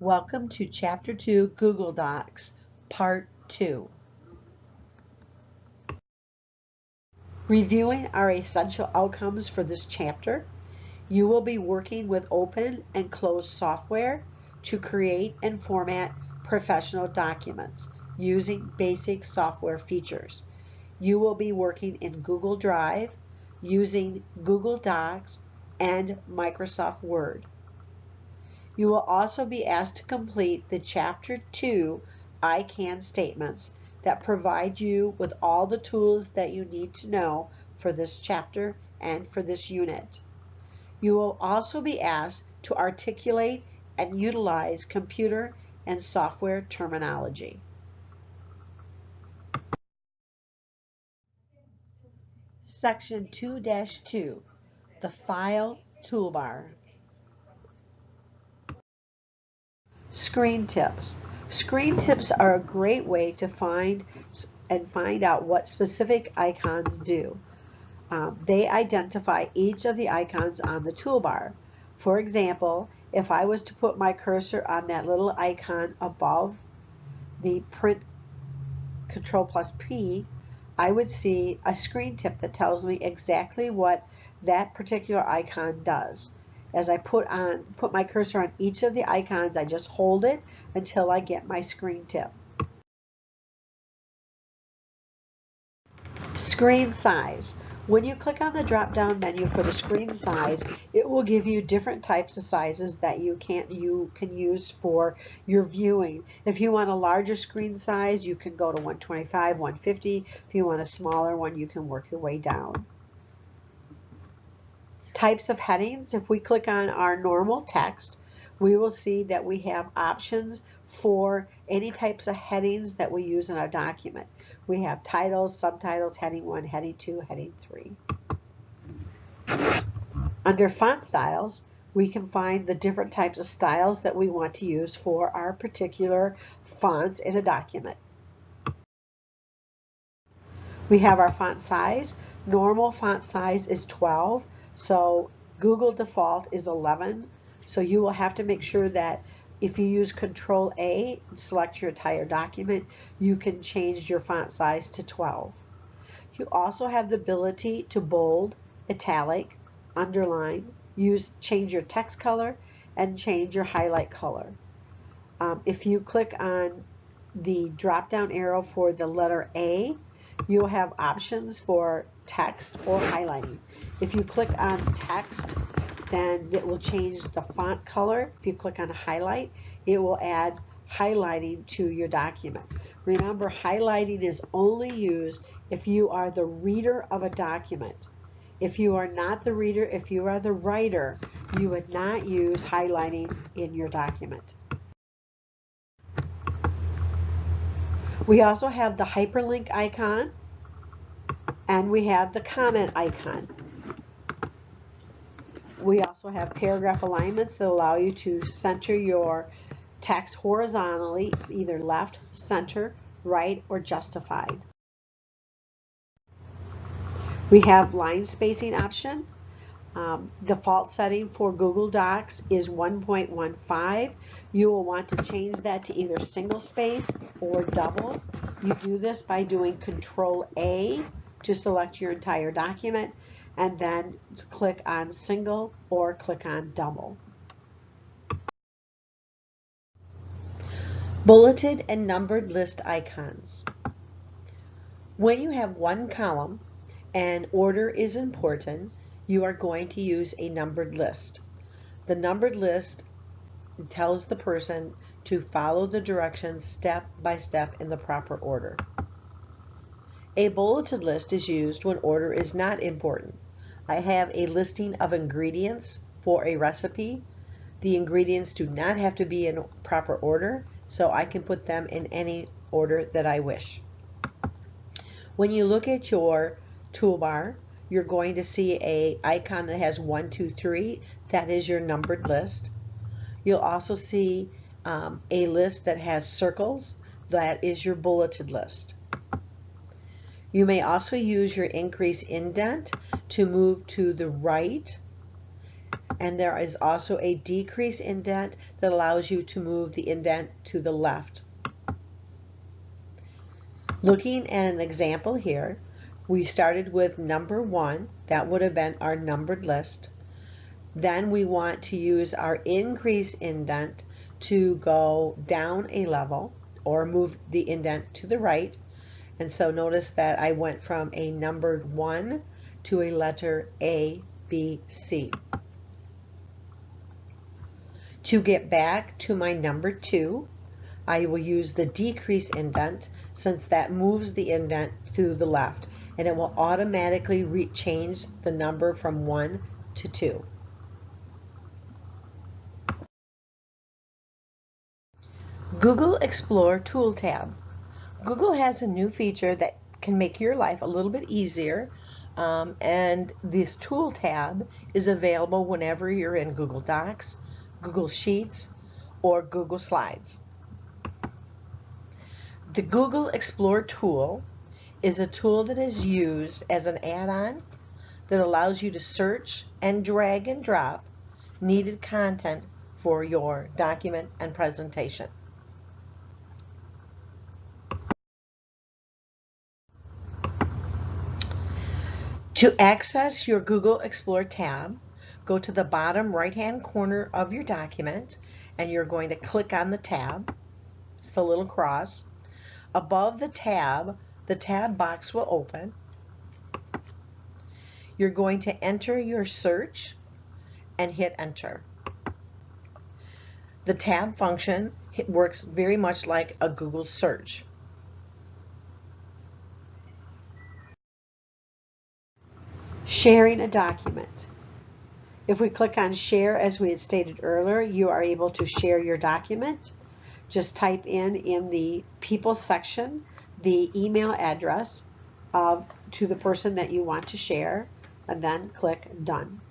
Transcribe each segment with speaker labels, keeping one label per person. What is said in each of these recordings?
Speaker 1: Welcome to Chapter 2 Google Docs, Part 2. Reviewing our essential outcomes for this chapter, you will be working with open and closed software to create and format professional documents using basic software features. You will be working in Google Drive using Google Docs and Microsoft Word. You will also be asked to complete the Chapter 2 I CAN statements that provide you with all the tools that you need to know for this chapter and for this unit. You will also be asked to articulate and utilize computer and software terminology. Section 2-2, the File Toolbar. Screen tips. Screen tips are a great way to find out what specific icons do. They identify each of the icons on the toolbar. For example, if I was to put my cursor on that little icon above the print Control+P, I would see a screen tip that tells me exactly what that particular icon does. As I put my cursor on each of the icons, I just hold it until I get my screen tip. Screen size. When you click on the drop-down menu for the screen size, it will give you different types of sizes that you can use for your viewing. If you want a larger screen size, you can go to 125, 150. If you want a smaller one, you can work your way down. Types of headings. If we click on our normal text, we will see that we have options for any types of headings that we use in our document. We have titles, subtitles, heading 1, heading 2, heading 3. Under font styles, we can find the different types of styles that we want to use for our particular fonts in a document. We have our font size. Normal font size is 12. So Google default is 11. So you will have to make sure that if you use Control A and select your entire document, you can change your font size to 12. You also have the ability to bold, italic, underline, change your text color, and change your highlight color. If you click on the drop-down arrow for the letter A, you'll have options for text or highlighting. If you click on text, then it will change the font color. If you click on highlight, it will add highlighting to your document. Remember, highlighting is only used if you are the reader of a document. If you are not the reader, if you are the writer, you would not use highlighting in your document. We also have the hyperlink icon, and we have the comment icon. We also have paragraph alignments that allow you to center your text horizontally, either left, center, right, or justified. We have line spacing option. Default setting for Google Docs is 1.15. You will want to change that to either single space or double. You do this by doing Control A to select your entire document, and then click on single or click on double. Bulleted and numbered list icons. When you have one column and order is important, you are going to use a numbered list. The numbered list tells the person to follow the directions step by step in the proper order. A bulleted list is used when order is not important. I have a listing of ingredients for a recipe. The ingredients do not have to be in proper order, so I can put them in any order that I wish. When you look at your toolbar, you're going to see an icon that has 1, 2, 3. That is your numbered list. You'll also see a list that has circles. That is your bulleted list. You may also use your increase indent to move to the right and there is also a decrease indent that allows you to move the indent to the left. Looking at an example here, we started with number 1. That would have been our numbered list. Then we want to use our increase indent to go down a level or move the indent to the right. And so notice that I went from a numbered 1 to a letter A, B, C. To get back to my number 2, I will use the decrease indent, since that moves the indent to the left, and it will automatically change the number from 1 to 2. Google Explore Tool tab. Google has a new feature that can make your life a little bit easier, and this tool tab is available whenever you're in Google Docs, Google Sheets, or Google Slides. The Google Explore tool is a tool that is used as an add-on that allows you to search and drag and drop needed content for your document and presentation. To access your Google Explore tab, go to the bottom right-hand corner of your document, and you're going to click on the tab. It's the little cross. Above the tab box will open. You're going to enter your search and hit enter. The tab function works very much like a Google search. Sharing a document. If we click on share, as we had stated earlier, you are able to share your document. Just type in the people section the email address to the person that you want to share, and then click done.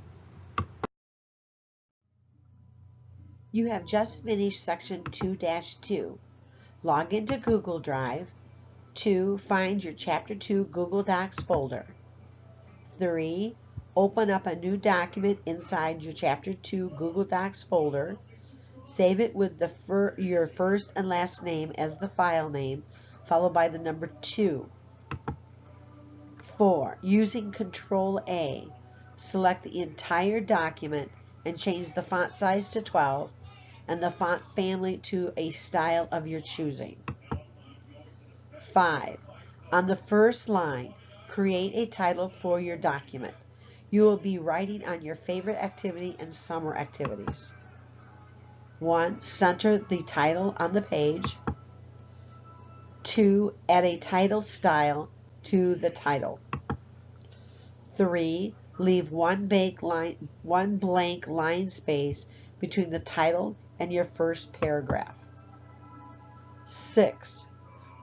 Speaker 1: You have just finished section 2-2. Log into Google Drive. 2. Find your Chapter 2 Google Docs folder. 3. Open up a new document inside your Chapter 2 Google Docs folder. Save it with your first and last name as the file name, followed by the number 2. 4. Using Control A, select the entire document and change the font size to 12 and the font family to a style of your choosing. 5. On the first line, create a title for your document. You will be writing on your favorite activity and summer activities. 1. Center the title on the page. 2. Add a title style to the title. 3. Leave one blank line space between the title and your first paragraph. 6.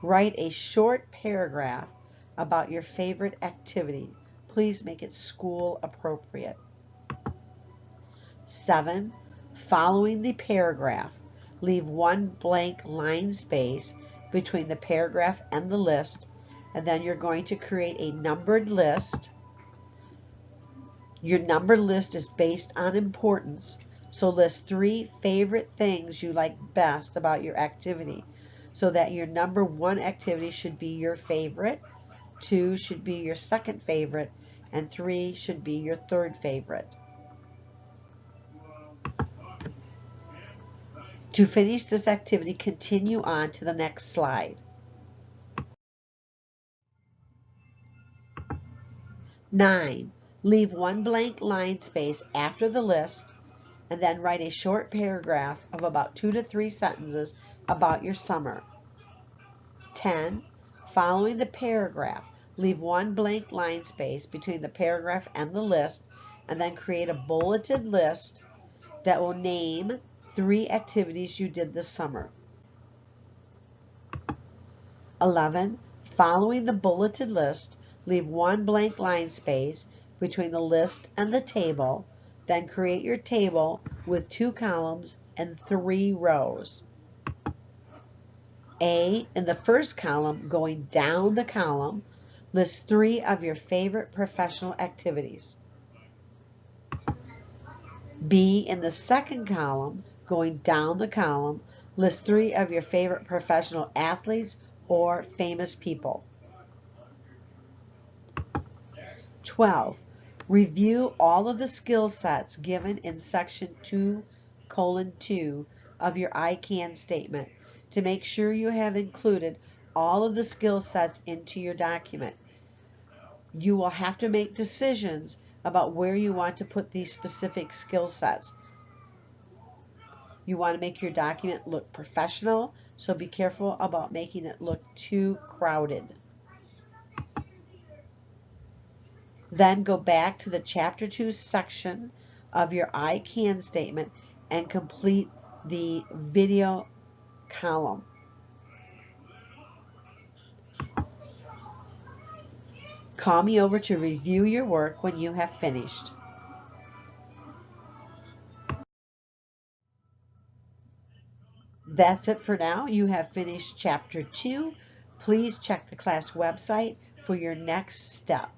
Speaker 1: Write a short paragraph about your favorite activity. Please make it school appropriate. 7. Following the paragraph, leave one blank line space between the paragraph and the list, and then you're going to create a numbered list. Your numbered list is based on importance, so list 3 favorite things you like best about your activity, so that your number 1 activity should be your favorite, 2 should be your second favorite, and 3 should be your third favorite. To finish this activity, continue on to the next slide. 9. Leave one blank line space after the list, and then write a short paragraph of about 2 to 3 sentences about your summer. 10. Following the paragraph, leave one blank line space between the paragraph and the list, and then create a bulleted list that will name 3 activities you did this summer. 11. Following the bulleted list, leave one blank line space between the list and the table, then create your table with 2 columns and 3 rows. A, in the first column, going down the column, list 3 of your favorite professional activities. B, in the second column, going down the column, list 3 of your favorite professional athletes or famous people. 12. Review all of the skill sets given in section 2:2 of your I-CAN statement to make sure you have included all of the skill sets into your document. You will have to make decisions about where you want to put these specific skill sets. You want to make your document look professional, so be careful about making it look too crowded. Then go back to the Chapter 2 section of your I-CAN statement and complete the video column. Call me over to review your work when you have finished. That's it for now. You have finished Chapter 2. Please check the class website for your next step.